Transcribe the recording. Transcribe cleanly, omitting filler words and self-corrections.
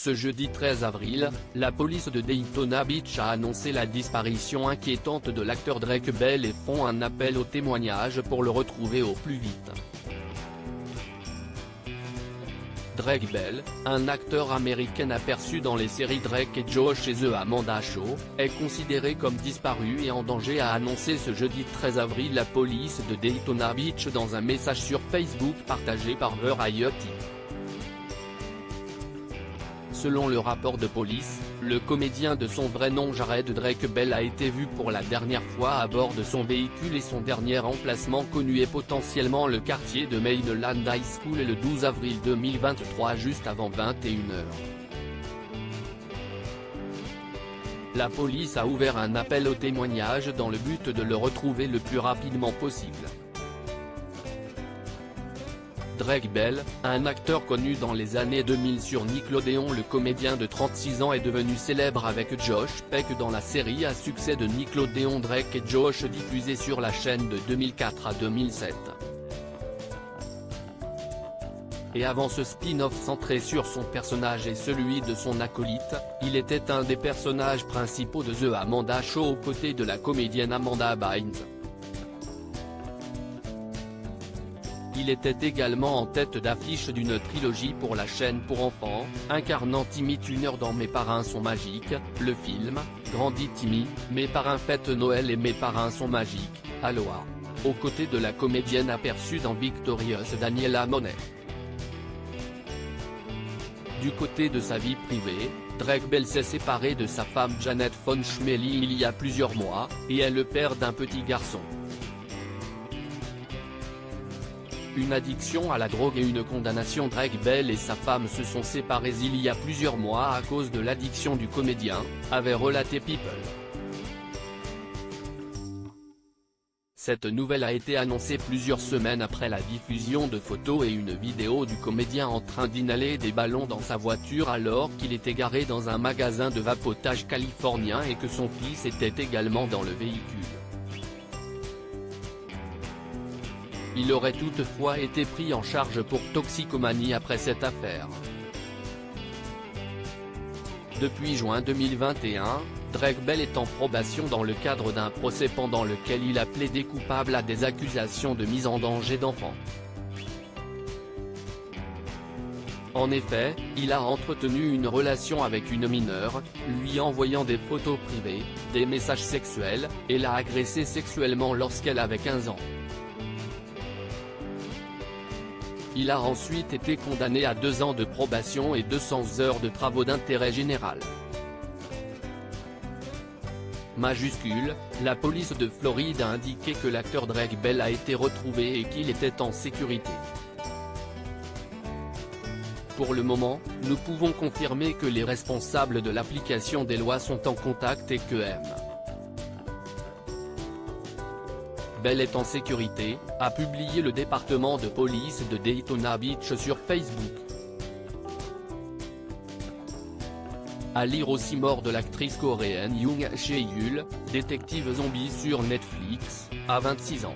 Ce jeudi 13 avril, la police de Daytona Beach a annoncé la disparition inquiétante de l'acteur Drake Bell et font un appel au témoignage pour le retrouver au plus vite. Drake Bell, un acteur américain aperçu dans les séries Drake et Josh et The Amanda Show, est considéré comme disparu et en danger, a annoncé ce jeudi 13 avril la police de Daytona Beach dans un message sur Facebook partagé par Variety. Selon le rapport de police, le comédien de son vrai nom Jared Drake Bell a été vu pour la dernière fois à bord de son véhicule et son dernier emplacement connu est potentiellement le quartier de Mainland High School le 12 avril 2023 juste avant 21h. La police a ouvert un appel au témoignage dans le but de le retrouver le plus rapidement possible. Drake Bell, un acteur connu dans les années 2000 sur Nickelodeon, le comédien de 36 ans est devenu célèbre avec Josh Peck dans la série à succès de Nickelodeon Drake et Josh diffusée sur la chaîne de 2004 à 2007. Et avant ce spin-off centré sur son personnage et celui de son acolyte, il était un des personnages principaux de The Amanda Show aux côtés de la comédienne Amanda Bynes. Il était également en tête d'affiche d'une trilogie pour la chaîne pour enfants, incarnant Timmy Turner dans Mes parrains sont magiques, le film, grandit Timmy, Mes parrains fêtent Noël et Mes parrains sont magiques, Aloha, aux côtés de la comédienne aperçue dans Victorious Daniela Monet. Du côté de sa vie privée, Drake Bell s'est séparé de sa femme Janet Von Schmelly il y a plusieurs mois, et est le père d'un petit garçon. Une addiction à la drogue et une condamnation. Drake Bell et sa femme se sont séparés il y a plusieurs mois à cause de l'addiction du comédien, avait relaté People. Cette nouvelle a été annoncée plusieurs semaines après la diffusion de photos et une vidéo du comédien en train d'inhaler des ballons dans sa voiture alors qu'il était garé dans un magasin de vapotage californien et que son fils était également dans le véhicule. Il aurait toutefois été pris en charge pour toxicomanie après cette affaire. Depuis juin 2021, Drake Bell est en probation dans le cadre d'un procès pendant lequel il a plaidé coupable à des accusations de mise en danger d'enfants. En effet, il a entretenu une relation avec une mineure, lui envoyant des photos privées, des messages sexuels, et l'a agressée sexuellement lorsqu'elle avait 15 ans. Il a ensuite été condamné à 2 ans de probation et 200 heures de travaux d'intérêt général. Majuscule, la police de Floride a indiqué que l'acteur Drake Bell a été retrouvé et qu'il était en sécurité. Pour le moment, nous pouvons confirmer que les responsables de l'application des lois sont en contact et que M. Bell est en sécurité, a publié le département de police de Daytona Beach sur Facebook. À lire aussi mort de l'actrice coréenne Young Chae-yul, détective zombie sur Netflix, à 26 ans.